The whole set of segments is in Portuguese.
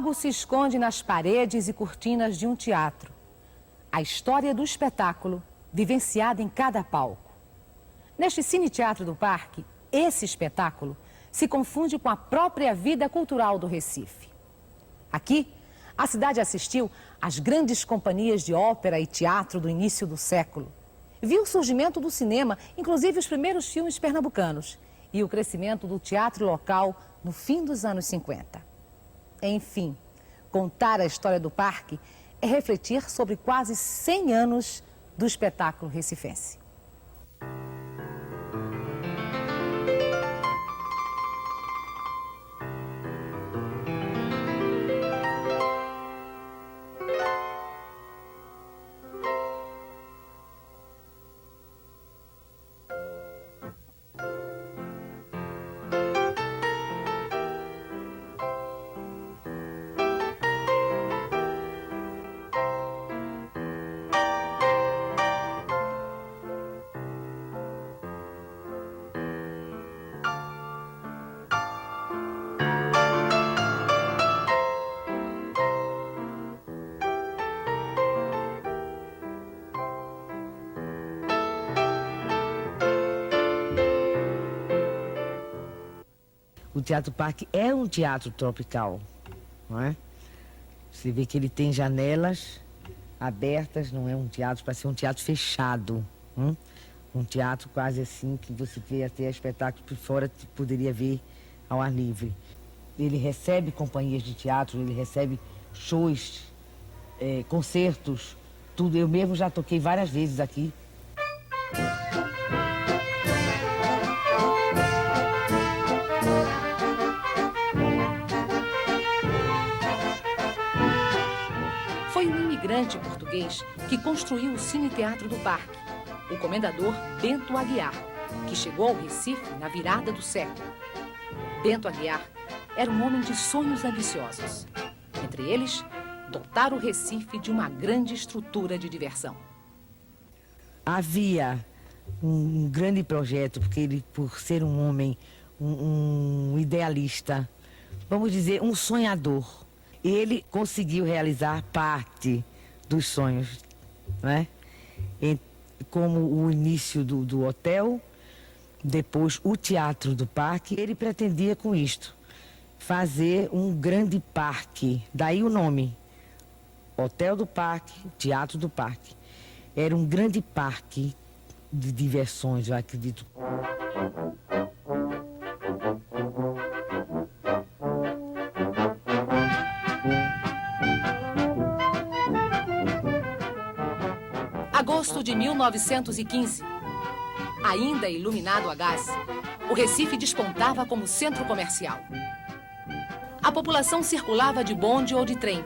Algo se esconde nas paredes e cortinas de um teatro. A história do espetáculo, vivenciada em cada palco. Neste Cine-Teatro do Parque, esse espetáculo se confunde com a própria vida cultural do Recife. Aqui, a cidade assistiu às grandes companhias de ópera e teatro do início do século. Viu o surgimento do cinema, inclusive os primeiros filmes pernambucanos, e o crescimento do teatro local no fim dos anos 50. Enfim, contar a história do parque é refletir sobre quase 100 anos do espetáculo recifense. O Teatro Parque é um teatro tropical, não é? Você vê que ele tem janelas abertas, não é um teatro para ser um teatro fechado. Um teatro quase assim, que você vê até espetáculo por fora, poderia ver ao ar livre. Ele recebe companhias de teatro, ele recebe shows, concertos, tudo. Eu mesmo já toquei várias vezes aqui. Foi um imigrante português que construiu o Cine-Teatro do Parque, o comendador Bento Aguiar, que chegou ao Recife na virada do século. Bento Aguiar era um homem de sonhos ambiciosos. Entre eles, dotar o Recife de uma grande estrutura de diversão. Havia um grande projeto, porque ele, por ser um homem, um idealista, vamos dizer, um sonhador, ele conseguiu realizar parte dos sonhos, né? Como o início do hotel, depois o Teatro do Parque. Ele pretendia com isto fazer um grande parque, daí o nome, Hotel do Parque, Teatro do Parque. Era um grande parque de diversões, eu acredito. Agosto de 1915. Ainda iluminado a gás, o Recife despontava como centro comercial. A população circulava de bonde ou de trem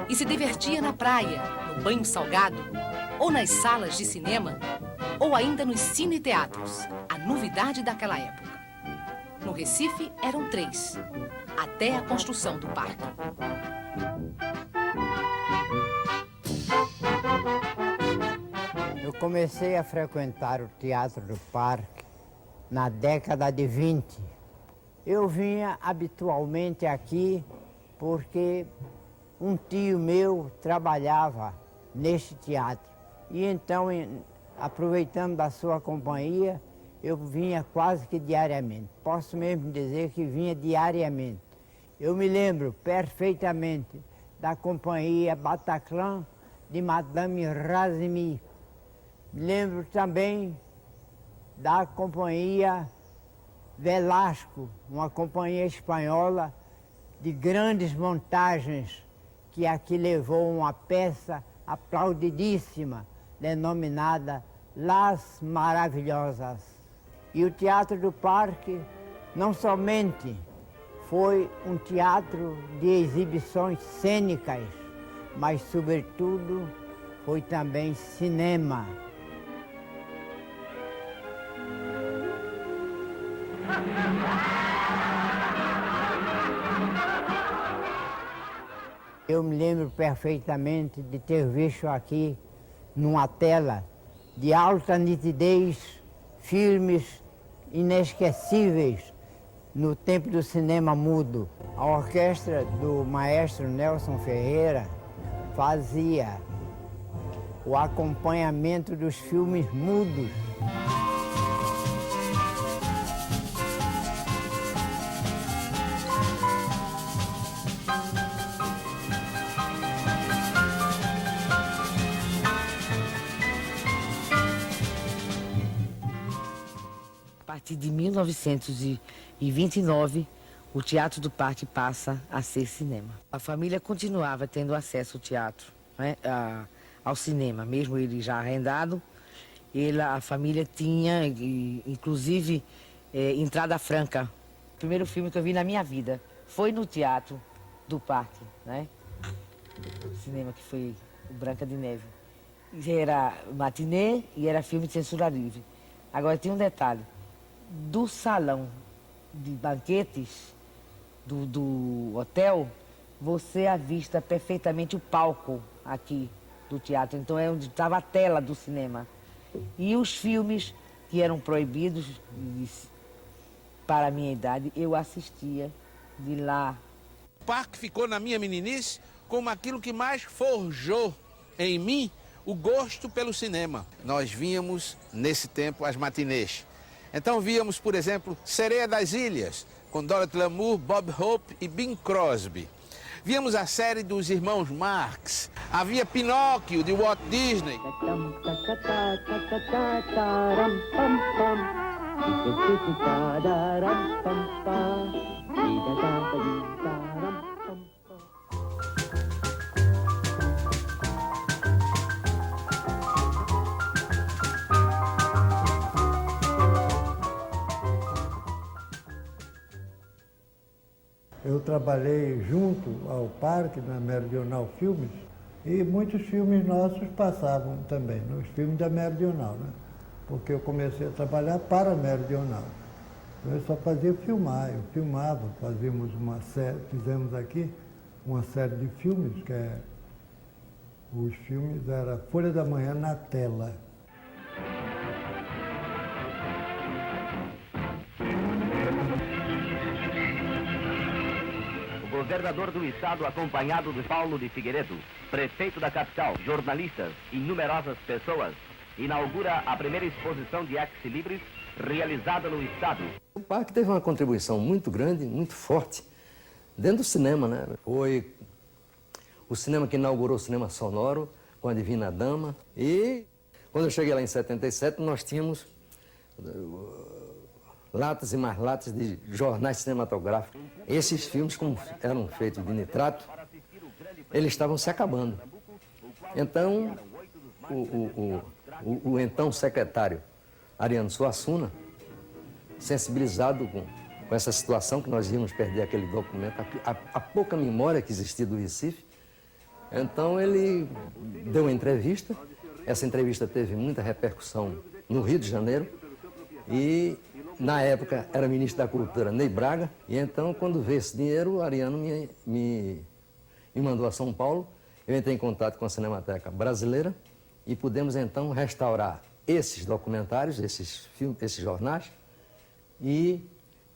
e se divertia na praia, no banho salgado, ou nas salas de cinema, ou ainda nos cine-teatros, a novidade daquela época. No Recife eram 3, até a construção do parque. Eu comecei a frequentar o Teatro do Parque na década de 20. Eu vinha habitualmente aqui porque um tio meu trabalhava neste teatro. E então, aproveitando da sua companhia, eu vinha quase que diariamente. Posso mesmo dizer que vinha diariamente. Eu me lembro perfeitamente da companhia Bataclan de Madame Razimi. Lembro também da companhia Velasco, uma companhia espanhola de grandes montagens, que aqui levou uma peça aplaudidíssima, denominada Las Maravilhosas. E o Teatro do Parque não somente foi um teatro de exibições cênicas, mas, sobretudo, foi também cinema. Eu me lembro perfeitamente de ter visto aqui, numa tela de alta nitidez, filmes inesquecíveis no tempo do cinema mudo. A orquestra do maestro Nelson Ferreira fazia o acompanhamento dos filmes mudos. A partir de 1929, o Teatro do Parque passa a ser cinema. A família continuava tendo acesso ao teatro, né, ao cinema, mesmo ele já arrendado. A família tinha, inclusive, entrada franca. O primeiro filme que eu vi na minha vida foi no Teatro do Parque, né? O cinema que foi o Branca de Neve. Era matinê e era filme de censura livre. Agora, tem um detalhe. Do salão de banquetes do hotel, você avista perfeitamente o palco aqui do teatro. Então é onde estava a tela do cinema. E os filmes que eram proibidos para a minha idade, eu assistia de lá. O parque ficou na minha meninice como aquilo que mais forjou em mim o gosto pelo cinema. Nós víamos, nesse tempo, as matinês. Então víamos, por exemplo, Sereia das Ilhas, com Dorothy Lamour, Bob Hope e Bing Crosby. Víamos a série dos irmãos Marx. Havia Pinóquio, de Walt Disney. Eu trabalhei junto ao parque, na Meridional Filmes, e muitos filmes nossos passavam também, nos filmes da Meridional, né? Porque eu comecei a trabalhar para a Meridional. Eu só fazia filmar, eu filmava, fazíamos uma série, fizemos aqui uma série de filmes, que os filmes era Folha da Manhã na tela. O governador do estado, acompanhado de Paulo de Figueiredo, prefeito da capital, jornalistas e numerosas pessoas, inaugura a primeira exposição de ex-libris realizada no estado. O parque teve uma contribuição muito grande, muito forte, dentro do cinema, né? Foi o cinema que inaugurou o cinema sonoro, com a Divina Dama. E quando eu cheguei lá em 77, nós tínhamos latas e mais latas de jornais cinematográficos. Esses filmes, como eram feitos de nitrato, eles estavam se acabando. Então, o então secretário Ariano Suassuna, sensibilizado com essa situação, que nós íamos perder aquele documento, a pouca memória que existia do Recife, então ele deu uma entrevista. Essa entrevista teve muita repercussão no Rio de Janeiro e, na época, era ministro da Cultura Ney Braga. E então, quando veio esse dinheiro, o Ariano me mandou a São Paulo. Eu entrei em contato com a Cinemateca Brasileira e pudemos, então, restaurar esses documentários, esses jornais, e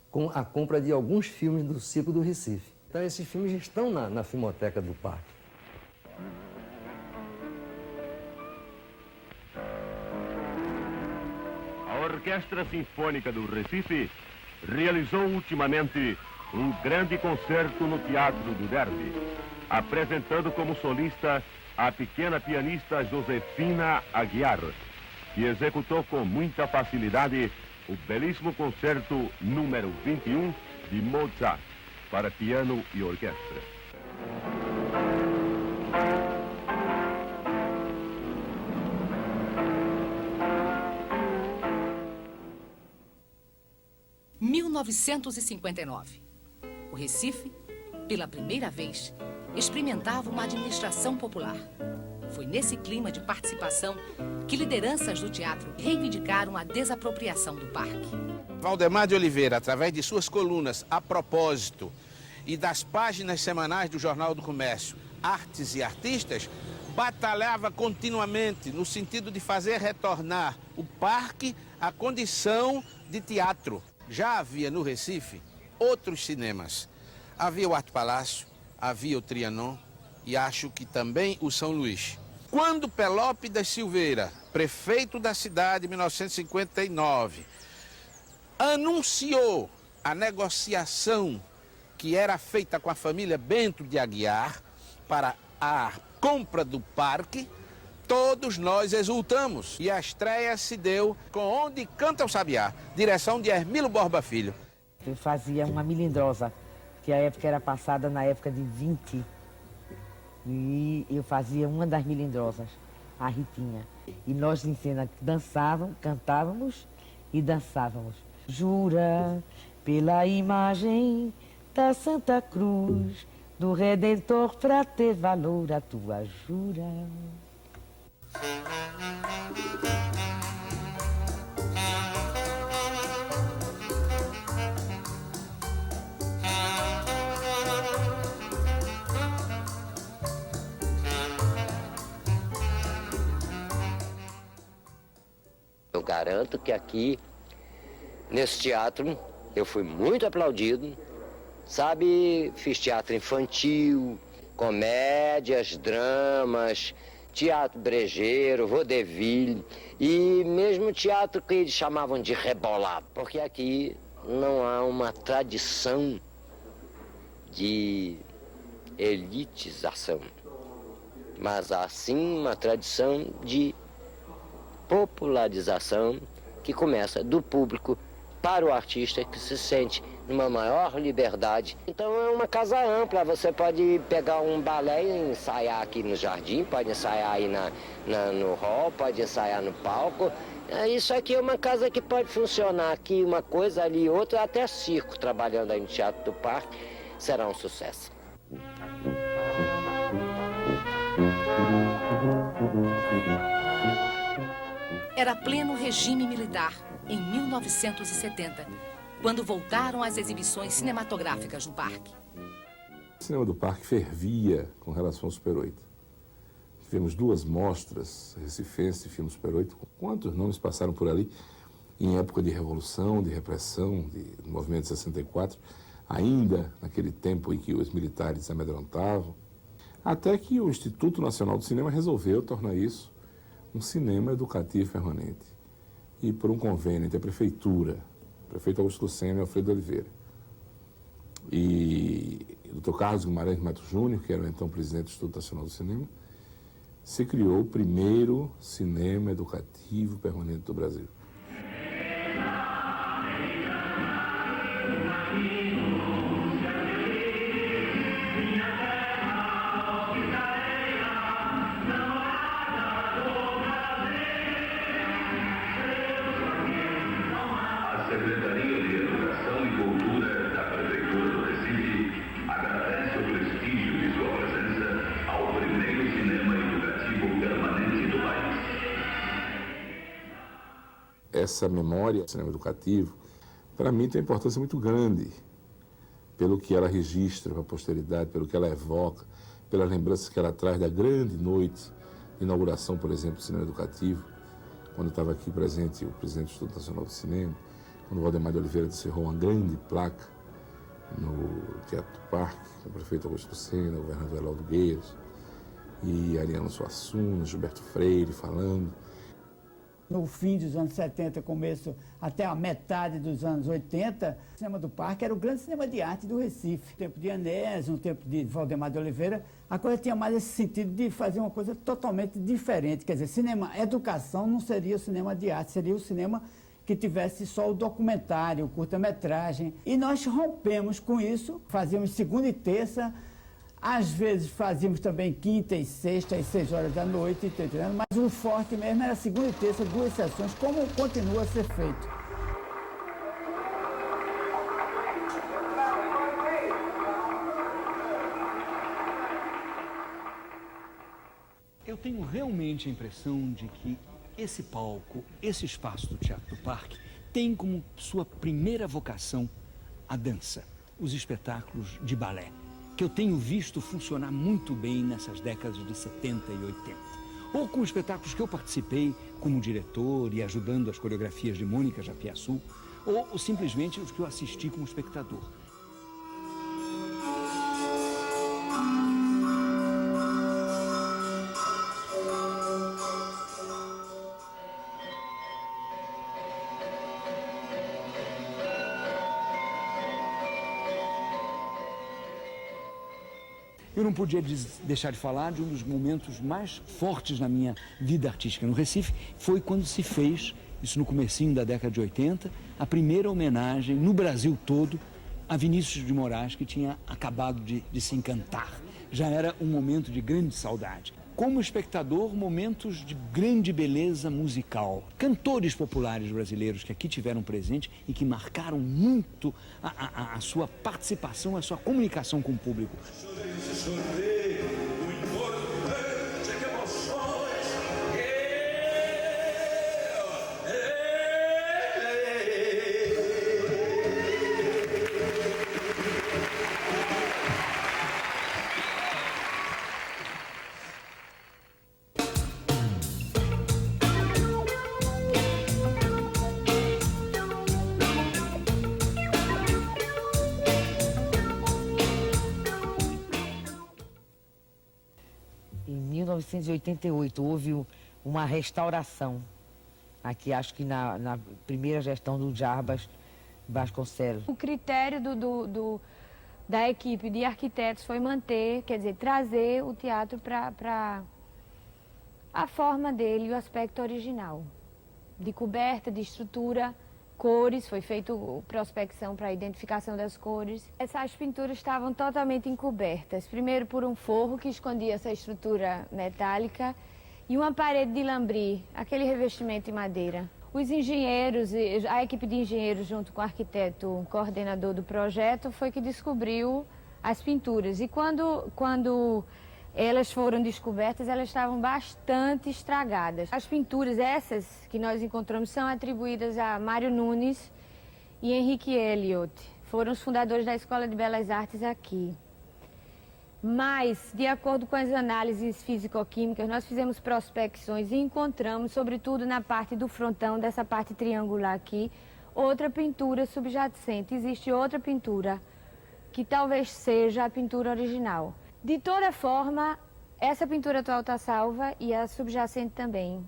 com a compra de alguns filmes do ciclo do Recife. Então, esses filmes estão na Filmoteca do Parque. A Orquestra Sinfônica do Recife realizou ultimamente um grande concerto no Teatro do Derby, apresentando como solista a pequena pianista Josefina Aguiar, que executou com muita facilidade o belíssimo concerto número 21 de Mozart para piano e orquestra. Em 1959, o Recife, pela primeira vez, experimentava uma administração popular. Foi nesse clima de participação que lideranças do teatro reivindicaram a desapropriação do parque. Valdemar de Oliveira, através de suas colunas A Propósito e das páginas semanais do Jornal do Comércio, Artes e Artistas, batalhava continuamente no sentido de fazer retornar o parque à condição de teatro. Já havia no Recife outros cinemas. Havia o Arte Palácio, havia o Trianon e acho que também o São Luís. Quando Pelópidas Silveira, prefeito da cidade em 1959, anunciou a negociação que era feita com a família Bento de Aguiar para a compra do parque, todos nós exultamos. E a estreia se deu com Onde Canta o Sabiá, direção de Hermílio Borba Filho. Eu fazia uma melindrosa, que a época era passada na época de 20. E eu fazia uma das melindrosas, a Ritinha. E nós em cena dançávamos, cantávamos e dançávamos. Jura pela imagem da Santa Cruz, do Redentor, pra ter valor a tua jura. Eu garanto que aqui, nesse teatro, eu fui muito aplaudido. Sabe, fiz teatro infantil, comédias, dramas, teatro brejeiro, vaudeville e mesmo teatro que eles chamavam de rebolado. Porque aqui não há uma tradição de elitização, mas há sim uma tradição de popularização que começa do público para o artista, que se sente numa maior liberdade. Então é uma casa ampla, você pode pegar um balé e ensaiar aqui no jardim, pode ensaiar aí no hall, pode ensaiar no palco. Isso aqui é uma casa que pode funcionar aqui uma coisa, ali outra, até circo, trabalhando aí no Teatro do Parque, será um sucesso. Era pleno regime militar, em 1970, quando voltaram as exibições cinematográficas no parque. O cinema do parque fervia com relação ao Super 8. Tivemos 2 mostras recifenses de filme Super 8. Quantos nomes passaram por ali em época de revolução, de repressão, do movimento de 64, ainda naquele tempo em que os militares amedrontavam, até que o Instituto Nacional do Cinema resolveu tornar isso um cinema educativo permanente. E por um convênio entre a prefeitura, o prefeito Augusto Lucena e Alfredo Oliveira, e o Dr. Carlos Guimarães de Mato Júnior, que era o então presidente do Instituto Nacional do Cinema, se criou o primeiro cinema educativo permanente do Brasil. Essa memória do cinema educativo, para mim, tem uma importância muito grande, pelo que ela registra para a posteridade, pelo que ela evoca, pelas lembranças que ela traz da grande noite de inauguração, por exemplo, do cinema educativo, quando estava aqui presente o presidente do Instituto Nacional do Cinema, quando o Valdemar de Oliveira descerrou uma grande placa no Teatro do Parque, com o prefeito Augusto Lucena, o governador Elaudo Gueiras, e Ariano Suassuna, Gilberto Freire falando. No fim dos anos 70, começo até a metade dos anos 80, o Cinema do Parque era o grande cinema de arte do Recife. No tempo de Anésio, no tempo de Valdemar de Oliveira, a coisa tinha mais esse sentido de fazer uma coisa totalmente diferente. Quer dizer, cinema, educação não seria o cinema de arte, seria o cinema que tivesse só o documentário, o curta-metragem. E nós rompemos com isso, fazíamos segunda e terça, às vezes fazíamos também quinta e sexta, às 6 horas da noite, entendeu? Mas o forte mesmo era segunda e terça, 2 sessões, como continua a ser feito. Eu tenho realmente a impressão de que esse palco, esse espaço do Teatro do Parque, tem como sua primeira vocação a dança, os espetáculos de balé, que eu tenho visto funcionar muito bem nessas décadas de 70 e 80. Ou com espetáculos que eu participei como diretor e ajudando as coreografias de Mônica Japiaçu, ou simplesmente os que eu assisti como espectador. Eu não podia deixar de falar de um dos momentos mais fortes na minha vida artística no Recife, foi quando se fez, isso no comecinho da década de 80, a primeira homenagem no Brasil todo a Vinícius de Moraes, que tinha acabado de se encantar. Já era um momento de grande saudade. Como espectador, momentos de grande beleza musical. Cantores populares brasileiros que aqui tiveram presente e que marcaram muito a sua participação, a sua comunicação com o público. Em 1988 houve uma restauração, aqui acho que na primeira gestão do Jarbas Vasconcelos. O critério da equipe de arquitetos foi manter, quer dizer, trazer o teatro para a forma dele, o aspecto original, de coberta, de estrutura, cores, foi feita prospecção para a identificação das cores. Essas pinturas estavam totalmente encobertas, primeiro por um forro que escondia essa estrutura metálica e uma parede de lambri, aquele revestimento em madeira. Os engenheiros, a equipe de engenheiros junto com o arquiteto coordenador do projeto foi que descobriu as pinturas. E quando elas foram descobertas, elas estavam bastante estragadas. As pinturas, essas que nós encontramos, são atribuídas a Mário Nunes e Henrique Elliott. Foram os fundadores da Escola de Belas Artes aqui. Mas, de acordo com as análises físico-químicas, nós fizemos prospecções e encontramos, sobretudo na parte do frontão, dessa parte triangular aqui, outra pintura subjacente. Existe outra pintura, que talvez seja a pintura original. De toda forma, essa pintura atual está salva e a subjacente também.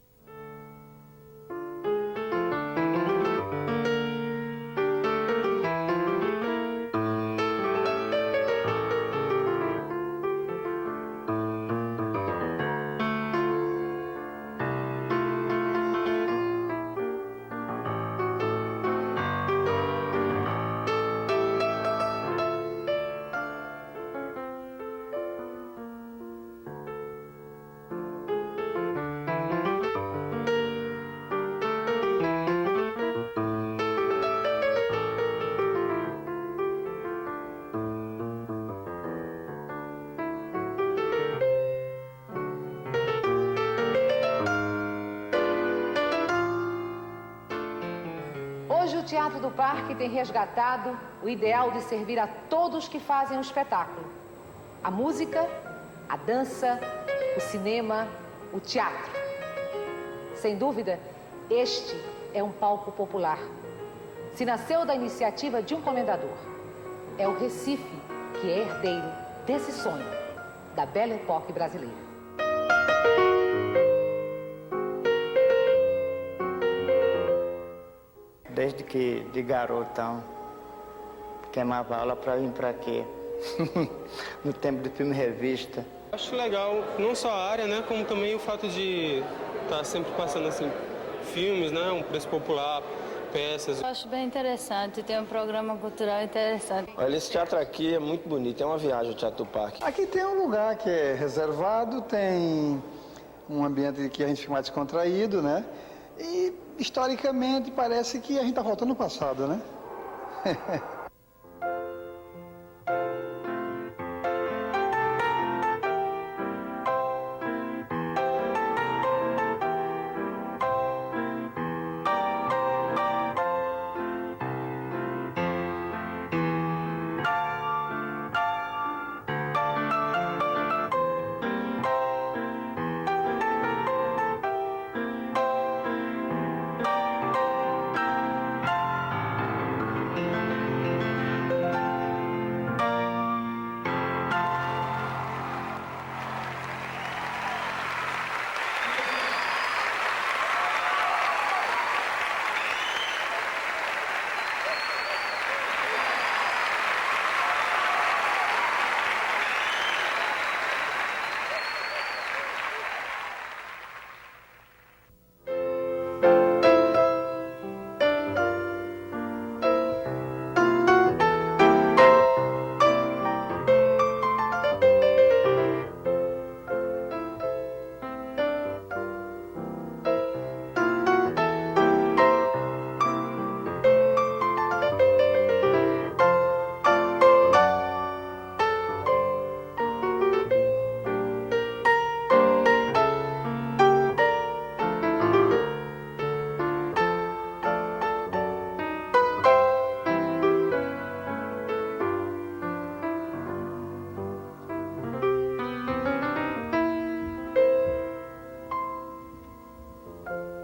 Hoje o Teatro do Parque tem resgatado o ideal de servir a todos que fazem um espetáculo. A música, a dança, o cinema, o teatro. Sem dúvida, este é um palco popular. Se nasceu da iniciativa de um comendador, é o Recife que é herdeiro desse sonho, da Belle Époque brasileira. Desde que de garotão, queimava aula para vir para quê? No tempo do filme revista. Acho legal, não só a área, né, como também o fato de estar sempre passando assim, filmes, né, um preço popular, peças. Eu acho bem interessante, tem um programa cultural interessante. Olha, esse teatro aqui é muito bonito, é uma viagem o Teatro do Parque. Aqui tem um lugar que é reservado, tem um ambiente que a gente fica mais descontraído, né? E, historicamente, parece que a gente está voltando no passado, né? Brasil.